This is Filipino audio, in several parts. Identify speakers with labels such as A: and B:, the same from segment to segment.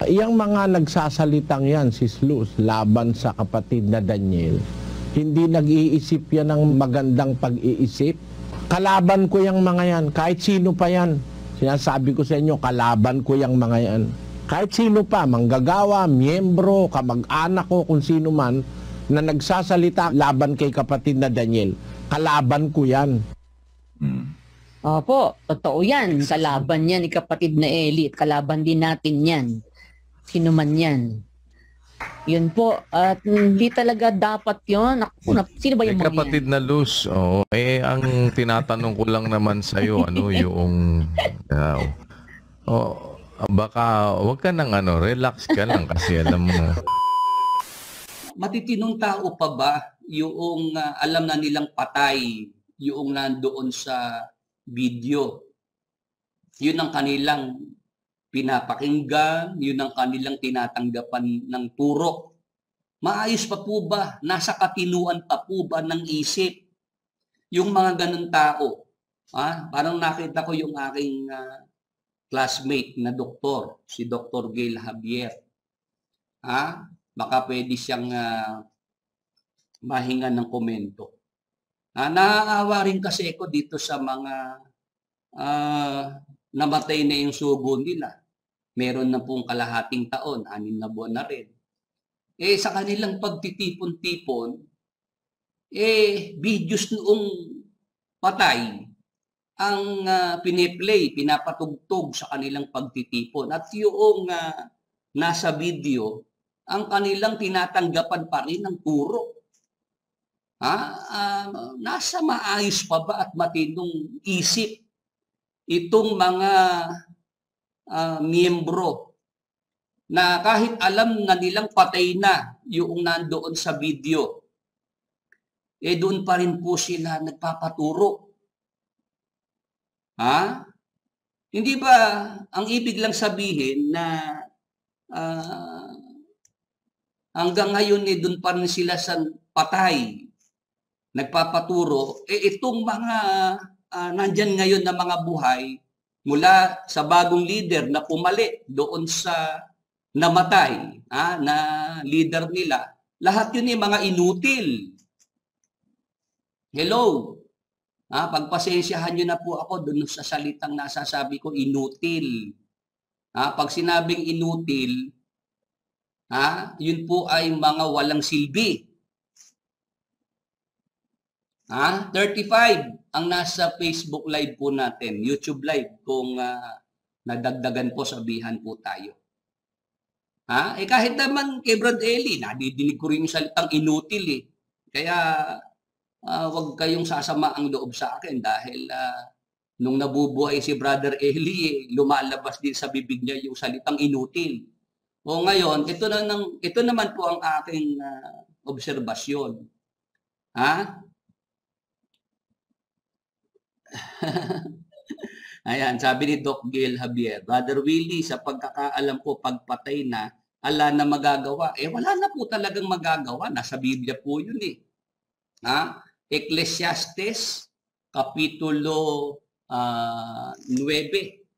A: Iyang mga nagsasalitang yan, Sis Luz, laban sa kapatid na Daniel, hindi nag-iisip yan ng magandang pag-iisip. Kalaban ko yung mga yan, kahit sino pa yan. Sinasabi ko sa inyo, kalaban ko yung mga yan. Kahit sino pa, manggagawa, miyembro, kamag-anak ko, kung sino man, na nagsasalita laban kay kapatid na Daniel, kalaban ko yan.
B: Opo, totoo yan. Kalaban yan ni kapatid na Eli. Kalaban din natin yan. Sino man yan. Yun po. At hindi talaga dapat yun. Sino ba yung mga
C: kapatid na Luz, ang tinatanong ko lang naman sa'yo, yung... baka wag ka nang relax ka lang kasi alam mo.
D: Matitinong tao pa ba yung alam na nilang patay yung nandoon sa video? Yun ang kanilang pinapakinggan, yun ang kanilang tinatanggapan ng turo. Maayos pa po ba? Nasa katinuan pa po ba ng isip yung mga ganun tao? Parang nakita ko yung aking classmate na doktor, si Dr. Gail Javier. Baka pwede siyang mahinga ng komento. Naaawa rin kasi ako dito sa mga namatay na yung sugo nila. Meron na pong kalahating taon, 6 na buwan na rin. Sa kanilang pagtitipon-tipon, videos noong patay ang piniplay, pinapatugtog sa kanilang pagtitipon. At yung nasa video, ang kanilang tinatanggapan pa rin ng turo. Nasa maayos pa ba at matinong isip itong mga miyembro na kahit alam na nilang patay na yung nandoon sa video, doon pa rin po sila nagpapaturo. Hindi ba ang ibig lang sabihin na hanggang ngayon doon pa rin sila sa patay nagpapaturo, itong mga nandyan ngayon na mga buhay mula sa bagong leader na pumali doon sa namatay na leader nila, lahat yun mga inutil. Hello? Pagpasensyahan nyo na po ako doon sa salitang nasasabi ko, inutil. Pag sinabing inutil, yun po ay mga walang silbi. 35 ang nasa Facebook live po natin, YouTube live, kung nadagdagan po, sabihan po tayo. Kahit naman kay Brad Eli, nadidinig ko rin yung salitang inutil . Kaya wag kayong sasama ang loob sa akin dahil nung nabubuhay si Brother Eli, lumalabas din sa bibig niya yung salitang inutil. O ngayon, ito naman po ang aking obserbasyon. Ayan, sabi ni Doc Gail Javier, Brother Willie, sa pagkakaalam ko, pagpatay na, ala na magagawa. Wala na po talagang magagawa. Nasa Biblia po yun . Ecclesiastes, Kapitulo 9.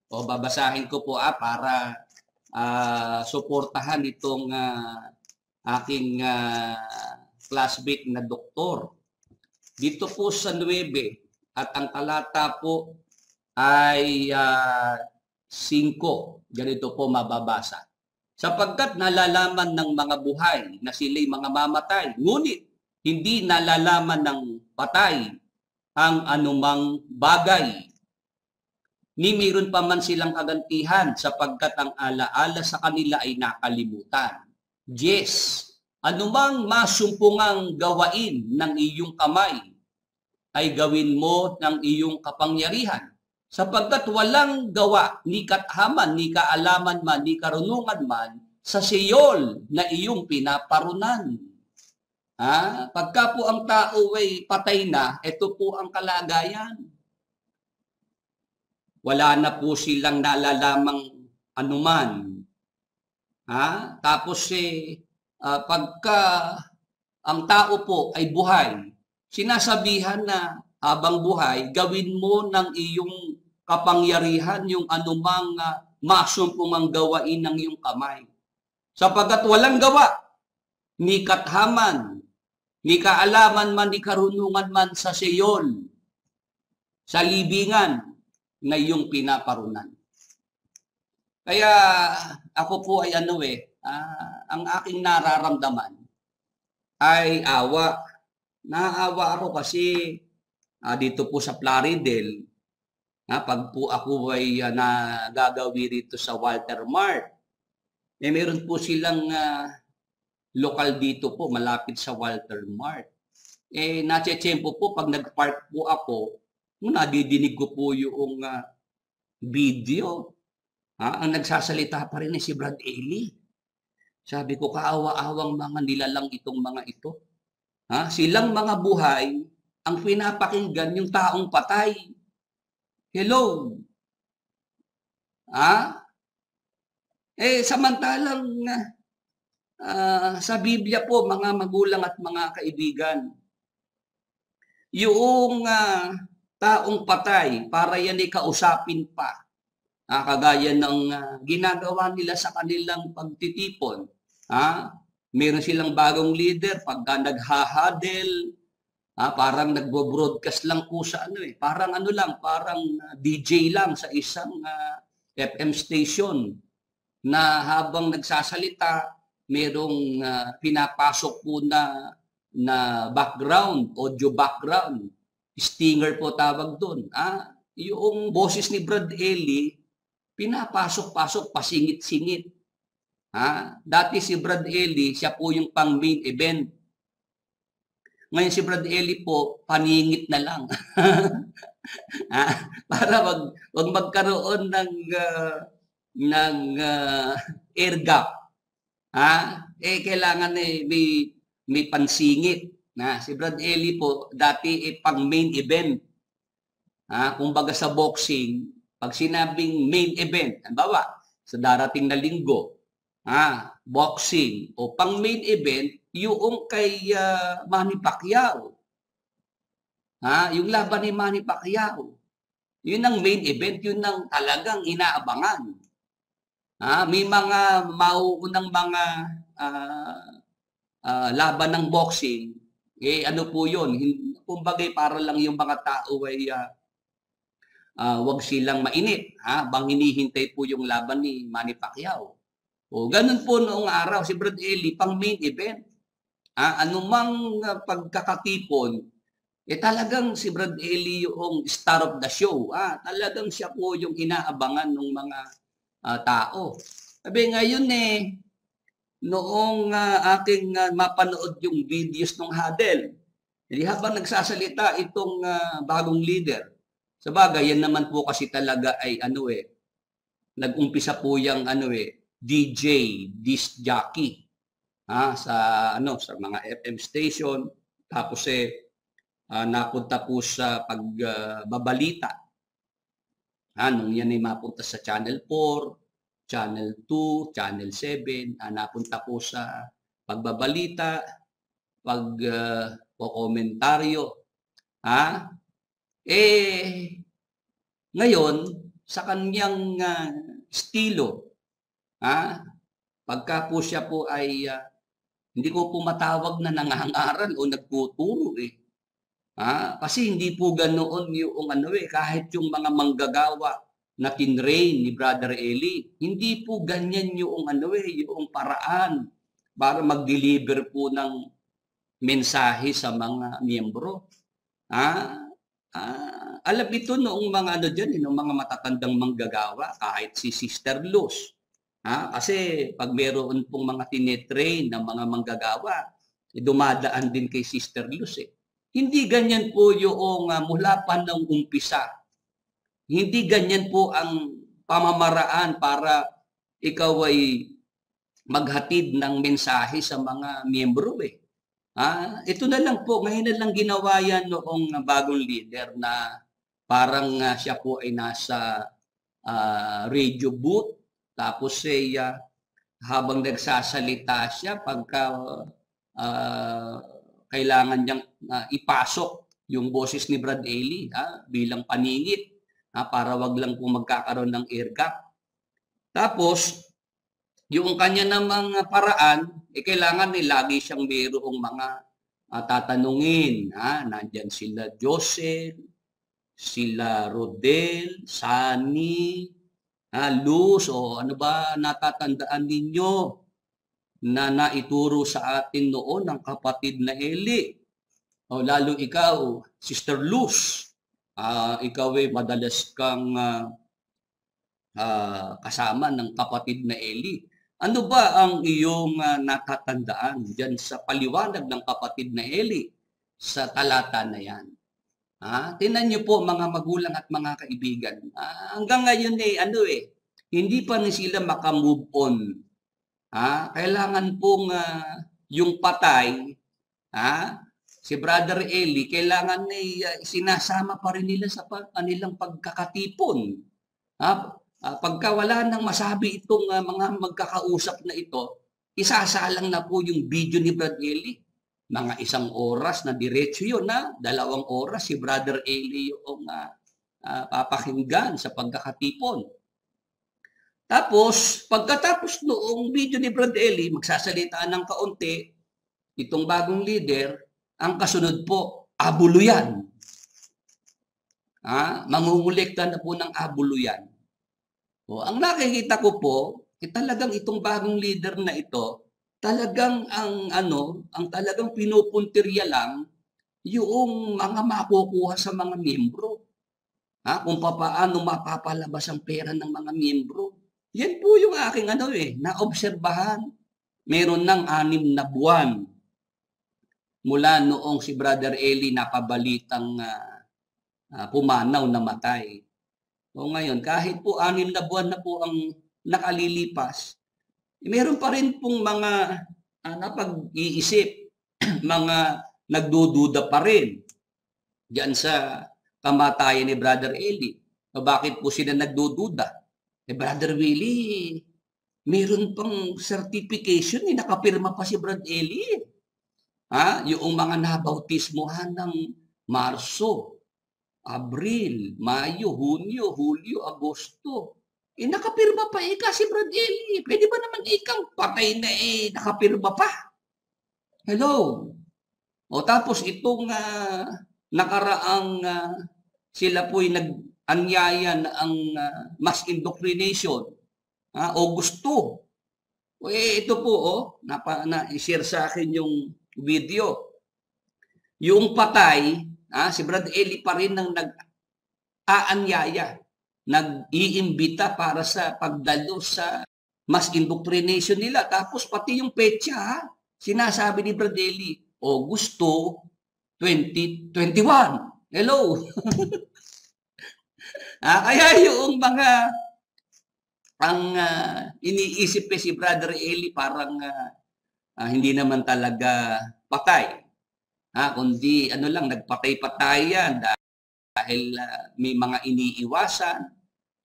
D: Babasahin ko po para suportahan itong aking classmate na doktor. Dito po sa 9, at ang talata po ay 5. Ganito po mababasa. Sapagkat nalalaman ng mga buhay na sila'y mga mamatay, ngunit hindi nalalaman ng patay ang anumang bagay. Ni mayroon pa man silang kagantihan sapagkat ang alaala sa kanila ay nakalimutan. Yes, anumang masumpungang gawain ng iyong kamay ay gawin mo ng iyong kapangyarihan. Sapagkat walang gawa, ni kathaman, ni kaalaman man, ni karunungan man, sa siyol na iyong pinaparunan. Pagka po ang tao ay patay na, ito po ang kalagayan. Wala na po silang nalalamang anuman. Tapos pagka ang tao po ay buhay, sinasabihan na habang buhay, gawin mo ng iyong kapangyarihan yung anumang masumpong ang gawain ng iyong kamay. Sapagat walang gawa, ni kathaman, ni kaalaman man, ni karunungan man sa Seol, sa libingan na iyong pinaparunan. Kaya ako po ay ang aking nararamdaman ay awa. Naawa ako kasi dito po sa Plaridel, pag po ako ay nagagawi rito sa Walter Mart, meron po silang lokal dito po, malapit sa Walter Mart. Natsetsempo po, pag nag-park po ako, nadidinig ko po yung video. Ang nagsasalita pa rin si Brad Eli. Sabi ko, kaawa-awang mga nilalang itong mga ito. Silang mga buhay, ang pinapakinggan yung taong patay. Hello? Samantalang sa Biblia po, mga magulang at mga kaibigan, yung taong patay, para yan ay kausapin pa. Kagaya ng ginagawa nila sa kanilang pagtitipon. Meron silang bagong leader, pagka naghahadel, parang nagbo-broadcast lang po sa parang parang DJ lang sa isang FM station na habang nagsasalita, merong pinapasok po na background, audio background, stinger po tawag doon. Yung boses ni Brad Eli, pinapasok-pasok, pasingit-singit. Dati si Brad Eli, siya po yung pang main event. Ngayon si Brad Eli po, paningit na lang. Para wag magkaroon ng air gap. Kailangan may pansingit. Si Brad Eli po, dati pang main event. Kumbaga sa boxing, pag sinabing main event, halimbawa, sa darating na linggo, boxing o pang main event, yung kay Manny Pacquiao. Yung laban ni Manny Pacquiao. Yun ang main event, yun ang talagang inaabangan. May mga mauunang mga laban ng boxing, ano po yun? Kumbaga para lang yung mga tao ay wag silang mainit, bang hinihintay po yung laban ni Manny Pacquiao. Ganun po noong araw, si Brad Eli, pang main event. Anumang pagkakatipon, talagang si Brad Eli yung star of the show. Talagang siya po yung inaabangan ng mga tao. Sabi ngayon noong aking mapanood yung videos ng huddle, habang nagsasalita itong bagong leader, sabagay, yan naman po kasi talaga ay nag-umpisa po yung DJ, disc jockey sa mga FM station, tapos napunta po sa pagbabalita. Nung yan ay mapunta sa Channel 4, Channel 2, Channel 7, napunta po sa pagbabalita, pagkomentaryo. Ngayon, sa kanyang estilo, pagka po siya po ay hindi ko po matawag na nangangaral o nagtuturo kasi hindi po ganoon yung kahit yung mga manggagawa na tinrain ni Brother Eli, hindi po ganyan yung yung paraan para mag-deliver po ng mensahe sa mga miyembro. Alam ito noong mga noong mga matatandang manggagawa, kahit si Sister Luz. Kasi pag meron pong mga tinetrain ng mga manggagawa, dumadaan din kay Sister Luz. Hindi ganyan po yung mula pa ng umpisa. Hindi ganyan po ang pamamaraan para ikaw ay maghatid ng mensahe sa mga miyembro. Ito na lang po, ngayon na lang ginawa yan noong bagong leader na parang siya po ay nasa radio booth, tapos habang nagsasalita siya, pagka kailangan niyang ipasok yung boses ni Brad Eli bilang paningit, para wag lang po magkakaroon ng air gap. Tapos, yung kanya namang paraan, kailangan lagi siyang mayroong mga tatanungin. Nandyan sila Joseph, sila Rodel, Sunny, Luz, o ano ba natatandaan ninyo na naituro sa atin noon ng kapatid na Eli? O lalo ikaw, Sister Luz, ikaw madalas kang kasama ng kapatid na Eli. Ano ba ang iyong natatandaan dyan sa paliwanag ng kapatid na Eli sa talata na yan? Tingnan niyo po mga magulang at mga kaibigan. Hanggang ngayon hindi pa rin sila makamove on. Kailangan pong yung patay, si Brother Eli, kailangan sinasama pa rin nila sa kanilang pagkakatipon. Pagka wala nang masabi itong mga magkakausap na ito, isasalang na po yung video ni Brother Eli. Mga 1 oras na diretso yun, 2 oras si Brother Eli yung papakinggan sa pagkakatipon. Tapos, pagkatapos noong video ni Brother Eli, magsasalita ng kaunti, itong bagong leader, ang kasunod po, abuluyan. Mangungulekta na po ng abuluyan. Ang nakikita ko po, talagang itong bagong leader na ito, talagang ang talagang pinupuntirya lang yung mga makukuha sa mga miyembro. Kung paano mapapalabas ang pera ng mga miyembro. Yan po yung aking naobserbahan. Meron ng 6 na buwan mula noong si Brother Eli napabalitang pumanaw na matay. Ngayon, kahit po 6 na buwan na po ang nakalilipas, meron pa rin pong mga napag-iisip, mga nagdududa pa rin diyan sa kamatayan ni Brother Eli. Bakit po sila nagdududa? Brother Willie, meron pang certification, nakapirma pa si Brother Eli. Yung mga nabautismohan ng Marso, Abril, Mayo, Hunyo, Hulyo, Agosto. Nakapirma pa si Brad Eli. Pwede ba naman ikang patay na nakapirma pa? Hello? Tapos itong nakaraang sila po'y nag-anyaya na ang mass indoctrination. August 2. Ito po, na-share sa akin yung video. Yung patay, si Brad Eli pa rin ang nag-aanyaya, nag-iimbita para sa pagdalo sa mass indoctrination nila. Tapos pati yung petsa, sinasabi ni Brad Eli, Augusto 2021. Hello? Kaya yung mga iniisip si Brother Eli parang hindi naman talaga patay. Kundi nagpatay-patay yan dahil may mga iniiwasan,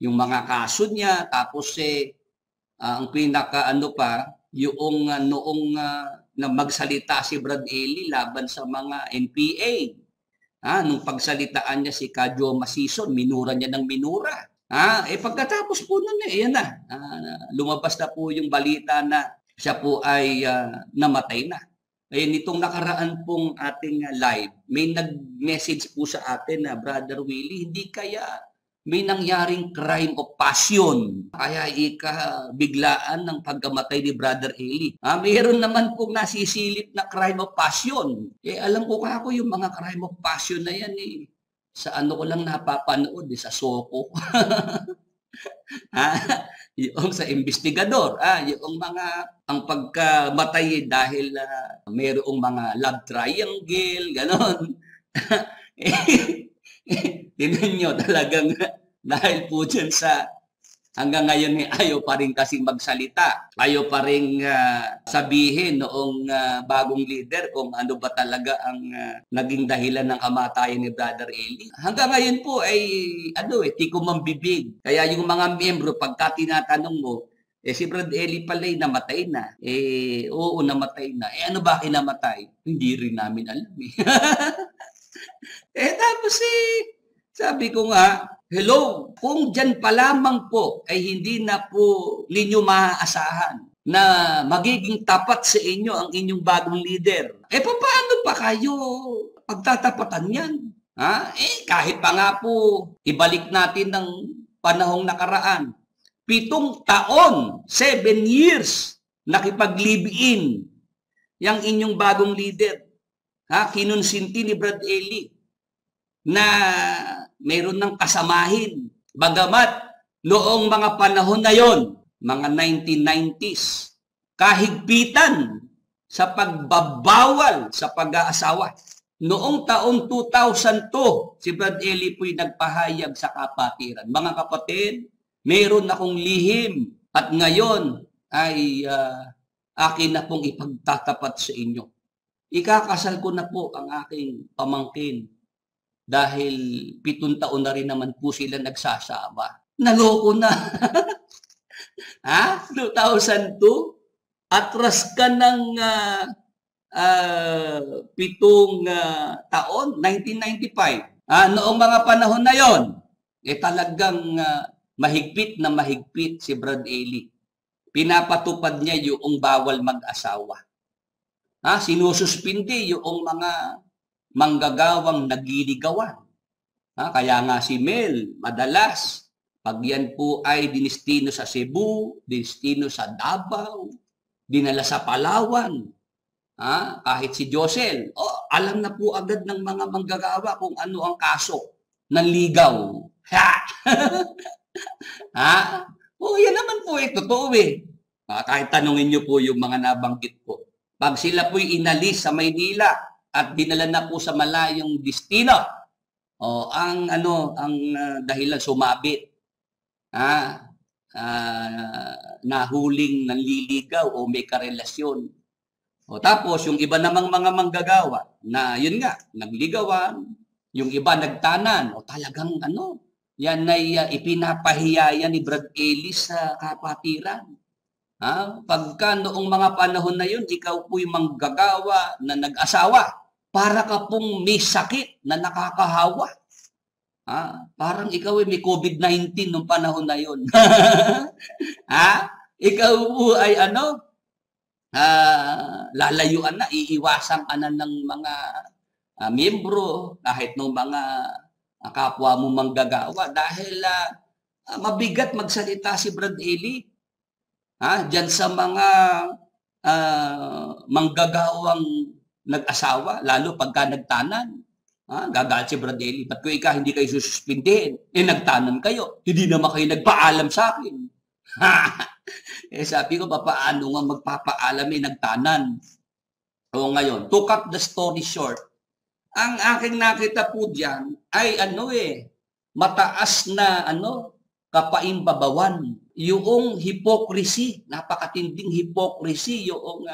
D: yung mga kaso niya, tapos ang pinaka yung noong na magsalita si Brad Eli laban sa mga NPA. Nung pagsalitaan niya si Kadyo Masison, minura niya ng minura. Pagkatapos po nun lumabas na po yung balita na siya po ay namatay na. Nitong nakaraan pong ating live, may nag-message po sa atin na Brother Willie, hindi kaya may nangyaring crime of passion. Kaya biglaan ng pagkamatay ni Brother Eli. Mayroon naman pong nasisilip na crime of passion. Alam ko kako yung mga crime of passion na yan sa ko lang napapanood sa Soko. Yung sa investigador, yung mga ang pagkamatay dahil mayroong mga love triangle, ganon. Tingnan nyo talagang dahil po dyan sa hanggang ngayon ayaw pa rin kasing magsalita. Ayaw pa rin sabihin noong bagong leader kung ano ba talaga ang naging dahilan ng kamatayan ni Brother Eli. Hanggang ngayon po ay tikom ang bibig. Kaya yung mga miyembro pagka tinatanong mo, si Brother Eli pala'y namatay na. Oo, namatay na. Ano ba kinamatay? Hindi rin namin alam. Tapos Sabi ko nga, hello, kung dyan pa lamang po ay hindi na po ninyo maaasahan na magiging tapat sa inyo ang inyong bagong leader, paano pa kayo pagtatapatan yan? Kahit pa nga po, ibalik natin ng panahong nakaraan. 7 taon, 7 years, nakipag-live-in yung inyong bagong leader. Kinonsinti ni Brad Eli na mayroon ng kasamahin. Bagamat noong mga panahon na yon, mga 1990s, kahigpitan sa pagbabawal sa pag-aasawa. Noong taong 2002, si Brad Eli po'y nagpahayag sa kapatiran. Mga kapatid, mayroon akong lihim at ngayon ay akin na pong ipagtatapat sa inyo. Ikakasal ko na po ang aking pamangkin dahil 7 taon na rin naman po sila nagsasama. Naloko na. 2002? Atras ka ng 7 taon, 1995. Noong mga panahon na yon, talagang mahigpit na mahigpit si Brad Eli. Pinapatupad niya yung bawal mag-asawa. Sinususpindi yung mga manggagawang nagliligawan. Kaya nga si Mel, madalas, pag yan po ay dinistino sa Cebu, dinistino sa Davao, dinala sa Palawan, kahit si Josel, alam na po agad ng mga manggagawa kung ano ang kaso ng ligaw. Yan naman po totoo kahit tanungin niyo po yung mga nabanggit ko. Pag sila po'y inalis sa Maynila at dinala na po sa malayong destino, ang dahilan sumabit, nahuling nanliligaw o may karelasyon. Tapos yung iba namang mga manggagawa na yun nga, nagligawan, yung iba nagtanan, talagang yan ay ipinapahiya ni Brad Eli sa kapatiran. Pagka noong mga panahon na yun, ikaw po'y manggagawa na nag-asawa, para ka pong may sakit na nakakahawa. Parang ikaw ay may COVID-19 noong panahon na yun. Ikaw po ay lalayuan na, iiwasan ka na ng mga miyembro, kahit ng mga kapwa mo manggagawa, dahil mabigat magsalita si Brad Eli. Diyan sa mga manggagawang nag-asawa, lalo pagka nagtanan. Gagalit si Brad Eli. Ba't ko hindi kayo sususpindihin? Nagtanan kayo. Hindi naman kayo nagpaalam sa akin. Sabi ko, paano nga magpapaalam nagtanan? O ngayon, to cut the story short, ang aking nakita po diyan ay mataas na kapaimbabawan. Yung hypocrisy, napakatinding hypocrisy yung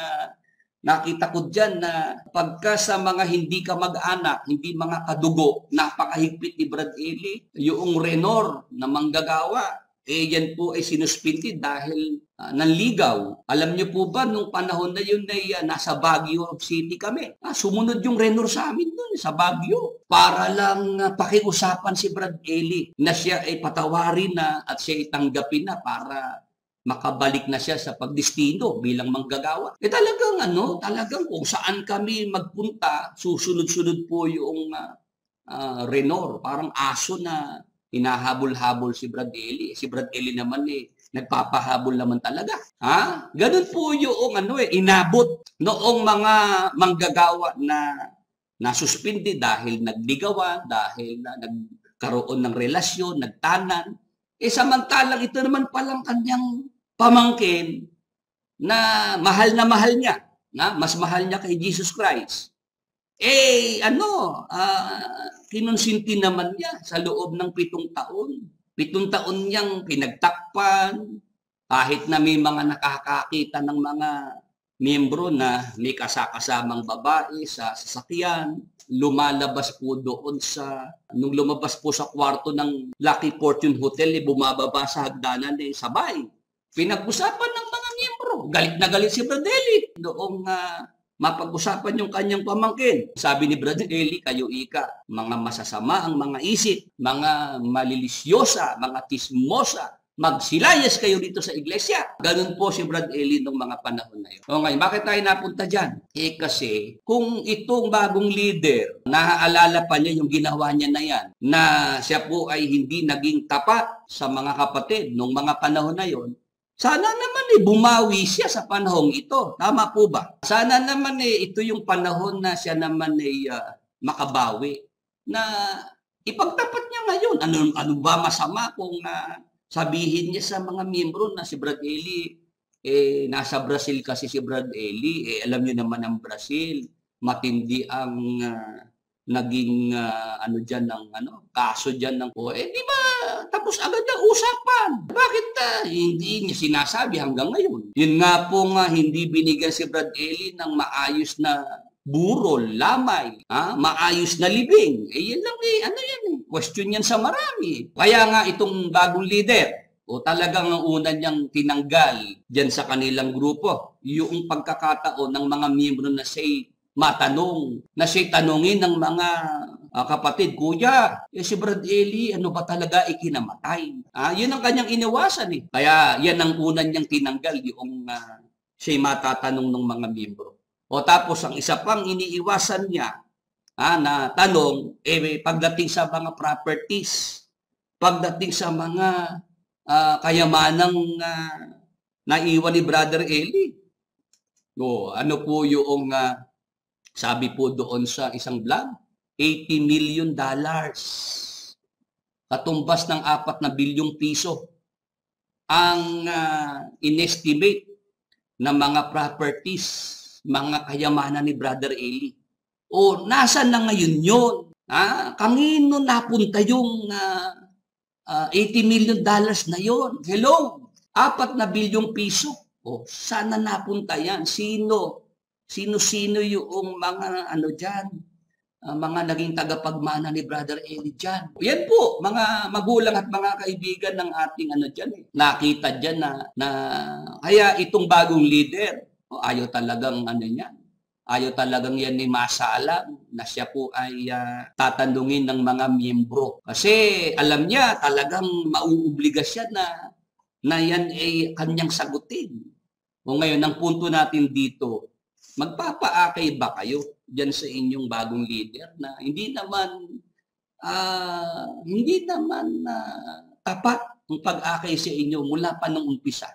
D: nakita ko diyan na pagka sa mga hindi ka mag-anak, hindi mga kadugo, napakahigpit ni Brad Eli, yung renor na manggagawa, yan po ay sinuspindi dahil nanligaw. Alam niyo po ba, nung panahon na yun ay nasa Baguio City kami. Sumunod yung renor sa amin dun sa Baguio. Para lang pakiusapan si Brad Eli na siya ay patawarin na at siya ay tanggapin na para makabalik na siya sa pagdestino bilang manggagawa. Talagang kung saan kami magpunta, susunod-sunod po yung renor. Parang aso na hinahabol-habol si Brad Eli. Si Brad Eli naman nagpapahabol naman talaga. Ganun po yung inabot noong mga manggagawa na nasuspindi dahil nagligawan, dahil nagkaroon ng relasyon, nagtanan. Samantalang ito naman palang kanyang pamangkin na mahal niya. Mas mahal niya kay Jesus Christ. Kinonsinti naman niya sa loob ng 7 taon. 7 taon niyang pinagtakpan, kahit na may mga nakakakita ng mga miyembro na may kasakasamang babae sa sasakyan, lumalabas po doon nung lumabas po sa kwarto ng Lucky Fortune Hotel, bumababa sa hagdanan, sabay. Pinag-usapan ng mga miyembro. Galit na galit si Brad Eli. Noong mapag-usapan yung kanyang pamangkin. Sabi ni Brother Eli, kayo ika, mga masasama ang mga isip, mga malilisyosa, mga tismosa, magsilayas kayo dito sa iglesia. Ganun po si Brad Eli nung mga panahon na yun. O ngayon, bakit tayo napunta dyan? Kasi kung itong bagong leader, naaalala pa niya yung ginawa niya na yan, na siya po ay hindi naging tapat sa mga kapatid nung mga panahon na yon, sana naman bumawi siya sa panahong ito. Tama po ba? Sana naman ito yung panahon na siya naman makabawi. Na ipagtapat niya ngayon. Ano ba masama kung sabihin niya sa mga miyembro na si Brad Eli, nasa Brazil kasi si Brad Eli, alam niyo naman ang Brazil, matindi ang naging kaso diyan ng di ba tapos agad ang usapan. Bakit hindi niya sinasabi hanggang ngayon? Yun nga po hindi binigyan si Brad Eli ng maayos na burol, lamay, maayos na libing. Yan lang question yan sa marami. Kaya nga itong bagong leader, talagang ang una niyang tinanggal diyan sa kanilang grupo, yung pagkakataon ng mga miyembro na siya'y matanong, na siya'y tanungin ng mga kapatid, Kuya, si Brad Eli, ano ba talaga ikinamatay? Yun ang kanyang iniwasan Kaya yan ang una niyang tinanggal, yung siya'y matatanong ng mga miyembro. O tapos ang isa pang iniiwasan niya na tanong, pagdating sa mga properties, pagdating sa mga kayamanang naiwan ni Brother Eli. Ano po yung sabi po doon sa isang vlog, $80 million. Katumbas ng 4 na bilyong piso ang inestimate na mga properties, mga kayamanan ni Brother Eli. Nasaan na ngayon yun? Kanino napunta yung $80 million na yon? Hello? 4 na bilyong piso. Sana napunta yan? Sino-sino yung mga dyan? Mga naging tagapagmana ni Brother Eli dyan. Yan po, mga magulang at mga kaibigan ng ating dyan. Nakita dyan na kaya itong bagong leader, ayaw talagang yan. Ayaw talagang yan ni masalang na siya po ay tatanungin ng mga miyembro. Kasi alam niya talagang mauobliga siya na yan ay kanyang sagutin. Ngayon, ang punto natin dito, magpapaakay ba kayo dyan sa inyong bagong leader na hindi naman tapat ang pag-akay sa inyo mula pa nung umpisa?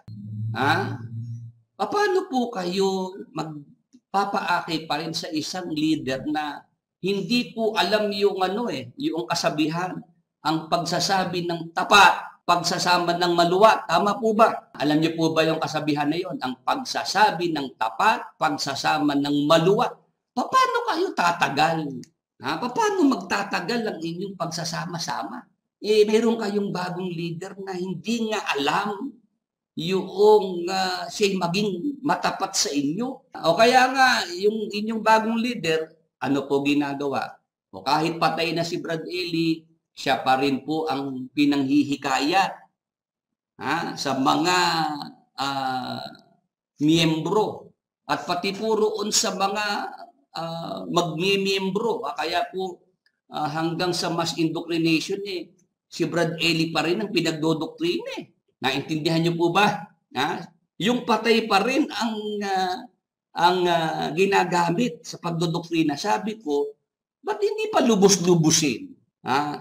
D: Paano po kayo magpapaakay pa rin sa isang leader na hindi po alam yung yung kasabihan, ang pagsasabi ng tapat, pagsasama ng maluwat? Tama po ba? Alam niyo po ba yung kasabihan na yon? Ang pagsasabi ng tapat, pagsasama ng maluwat. Paano kayo tatagal? Paano magtatagal ang inyong pagsasama-sama? Meron kayong bagong leader na hindi nga alam yung siya'y maging matapat sa inyo. O kaya nga, yung inyong bagong leader, ano po ginagawa? Kahit patay na si Brad Eli, siya pa rin po ang pinanghihikayat sa mga miyembro at pati po roon sa mga magmiyembro. Kaya po hanggang sa mass indoctrination si Brad Eli pa rin ang pinagdodoktrina. Naintindihan niyo po ba? Yung patay pa rin ang ginagamit sa pagdodoktrina. Sabi ko, ba't hindi pa lubos-lubusin?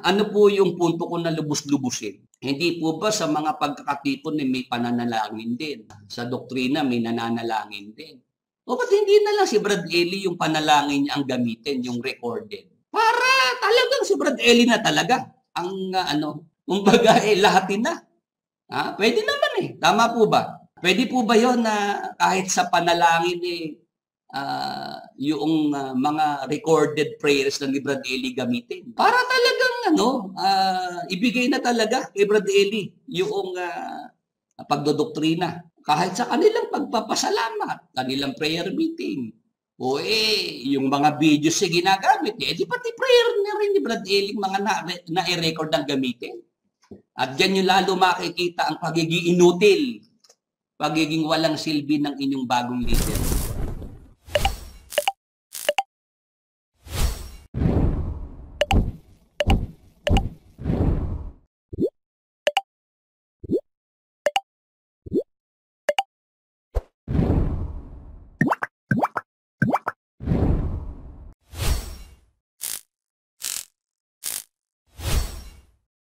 D: Ano po yung punto ko na lubos-lubusin? Hindi po ba sa mga pagkakatipon may pananalangin din? Sa doktrina may nananalangin din. Ba't hindi na lang si Brad Eli yung panalangin niya ang gamitin, yung recorded? Para talagang si Brad Eli na talaga ang kumbaga lahatin na. Pwede naman Tama po ba? Pwede po ba yon na kahit sa panalangin yung mga recorded prayers na ni Brad Eli gamitin? Para talagang ibigay na talaga kay Brad Eli yung pagdodoktrina. Kahit sa kanilang pagpapasalamat, kanilang prayer meeting. Yung mga videos na ginagamit niya, di pati prayer na rin ni Brad Eli mga na-record ang gamitin. At dyan yung lalo makikita ang pagiging inutil, pagiging walang silbi ng inyong bagong leader.